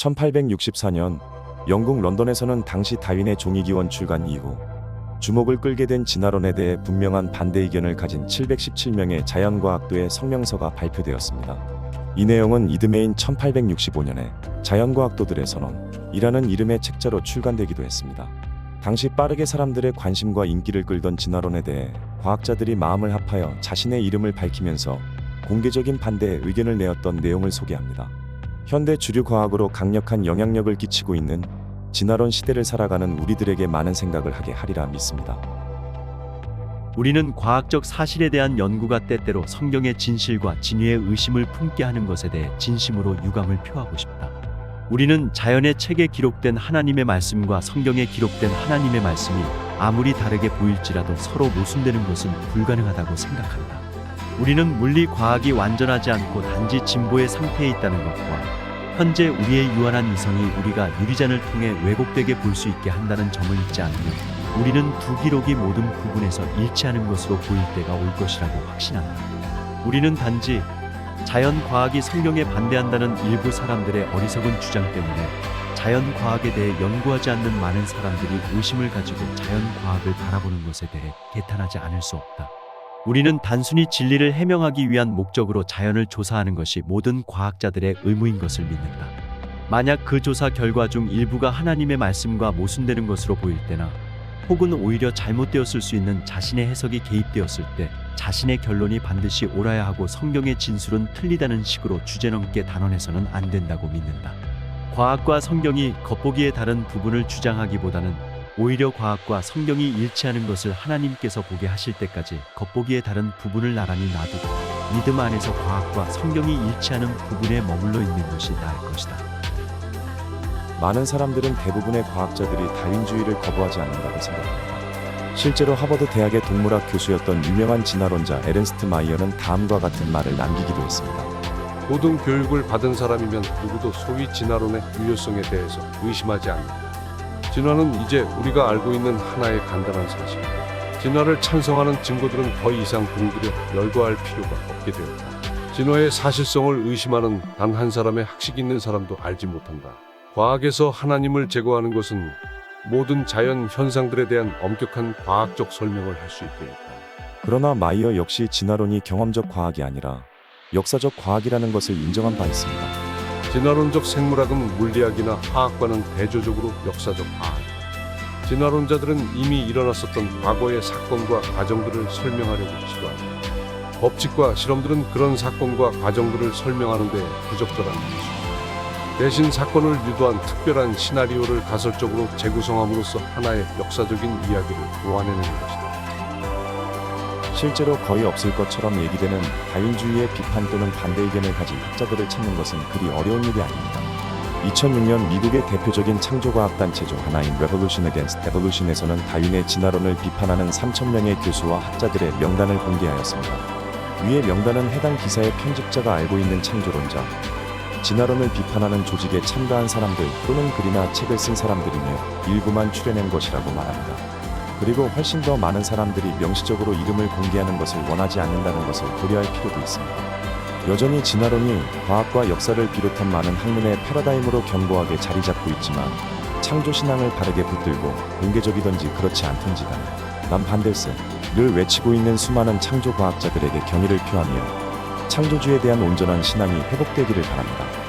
1864년 영국 런던에서는 당시 다윈의 종이기원 출간 이후 주목을 끌게 된 진화론에 대해 분명한 반대 의견을 가진 717명의 자연과학도의 성명서가 발표되었습니다. 이 내용은 이듬해인 1865년에 자연과학도들의 선언이라는 이름의 책자로 출간되기도 했습니다. 당시 빠르게 사람들의 관심과 인기를 끌던 진화론에 대해 과학자들이 마음을 합하여 자신의 이름을 밝히면서 공개적인 반대의 의견을 내었던 내용을 소개합니다. 현대 주류 과학으로 강력한 영향력을 끼치고 있는 진화론 시대를 살아가는 우리들에게 많은 생각을 하게 하리라 믿습니다. 우리는 과학적 사실에 대한 연구가 때때로 성경의 진실과 진위의 의심을 품게 하는 것에 대해 진심으로 유감을 표하고 싶다. 우리는 자연의 책에 기록된 하나님의 말씀과 성경에 기록된 하나님의 말씀이 아무리 다르게 보일지라도 서로 모순되는 것은 불가능하다고 생각한다. 우리는 물리 과학이 완전하지 않고 단지 진보의 상태에 있다는 것과 현재 우리의 유한한 이성이 우리가 유리잔을 통해 왜곡되게 볼 수 있게 한다는 점을 잊지 않으면 우리는 두 기록이 모든 부분에서 일치하는 것으로 보일 때가 올 것이라고 확신한다. 우리는 단지 자연과학이 성경에 반대한다는 일부 사람들의 어리석은 주장 때문에 자연과학에 대해 연구하지 않는 많은 사람들이 의심을 가지고 자연과학을 바라보는 것에 대해 개탄하지 않을 수 없다. 우리는 단순히 진리를 해명하기 위한 목적으로 자연을 조사하는 것이 모든 과학자들의 의무인 것을 믿는다. 만약 그 조사 결과 중 일부가 하나님의 말씀과 모순되는 것으로 보일 때나 혹은 오히려 잘못되었을 수 있는 자신의 해석이 개입되었을 때 자신의 결론이 반드시 옳아야 하고 성경의 진술은 틀리다는 식으로 주제넘게 단언해서는 안 된다고 믿는다. 과학과 성경이 겉보기에 다른 부분을 주장하기보다는 오히려 과학과 성경이 일치하는 것을 하나님께서 보게 하실 때까지 겉보기에 다른 부분을 나란히 놔두고 믿음 안에서 과학과 성경이 일치하는 부분에 머물러 있는 것이 나을 것이다. 많은 사람들은 대부분의 과학자들이 다윈주의를 거부하지 않는다고 생각합니다. 실제로 하버드 대학의 동물학 교수였던 유명한 진화론자 에른스트 마이어는 다음과 같은 말을 남기기도 했습니다. 고등 교육을 받은 사람이면 누구도 소위 진화론의 유효성에 대해서 의심하지 않는다. 진화는 이제 우리가 알고 있는 하나의 간단한 사실이다. 진화를 찬성하는 증거들은 더 이상 공들여 열거할 필요가 없게 되었다. 진화의 사실성을 의심하는 단 한 사람의 학식 있는 사람도 알지 못한다. 과학에서 하나님을 제거하는 것은 모든 자연 현상들에 대한 엄격한 과학적 설명을 할 수 있게 했다. 그러나 마이어 역시 진화론이 경험적 과학이 아니라 역사적 과학이라는 것을 인정한 바 있습니다. 진화론적 생물학은 물리학이나 화학과는 대조적으로 역사적 과학이다. 진화론자들은 이미 일어났었던 과거의 사건과 과정들을 설명하려고 시도한다. 법칙과 실험들은 그런 사건과 과정들을 설명하는 데 부적절한 기술. 대신 사건을 유도한 특별한 시나리오를 가설적으로 재구성함으로써 하나의 역사적인 이야기를 보완해내는 것이다. 실제로 거의 없을 것처럼 얘기되는 다윈주의의 비판 또는 반대 의견을 가진 학자들을 찾는 것은 그리 어려운 일이 아닙니다. 2006년 미국의 대표적인 창조과학 단체 중 하나인 Revolution Against Evolution에서는 다윈의 진화론을 비판하는 3,000명의 교수와 학자들의 명단을 공개하였습니다. 위의 명단은 해당 기사의 편집자가 알고 있는 창조론자, 진화론을 비판하는 조직에 참가한 사람들 또는 글이나 책을 쓴 사람들이며 일부만 출연한 것이라고 말합니다. 그리고 훨씬 더 많은 사람들이 명시적으로 이름을 공개하는 것을 원하지 않는다는 것을 고려할 필요도 있습니다. 여전히 진화론이 과학과 역사를 비롯한 많은 학문의 패러다임으로 견고하게 자리 잡고 있지만 창조신앙을 바르게 붙들고 공개적이던지 그렇지 않던지 간에 난 반댈세를 외치고 있는 수많은 창조과학자들에게 경의를 표하며 창조주에 대한 온전한 신앙이 회복되기를 바랍니다.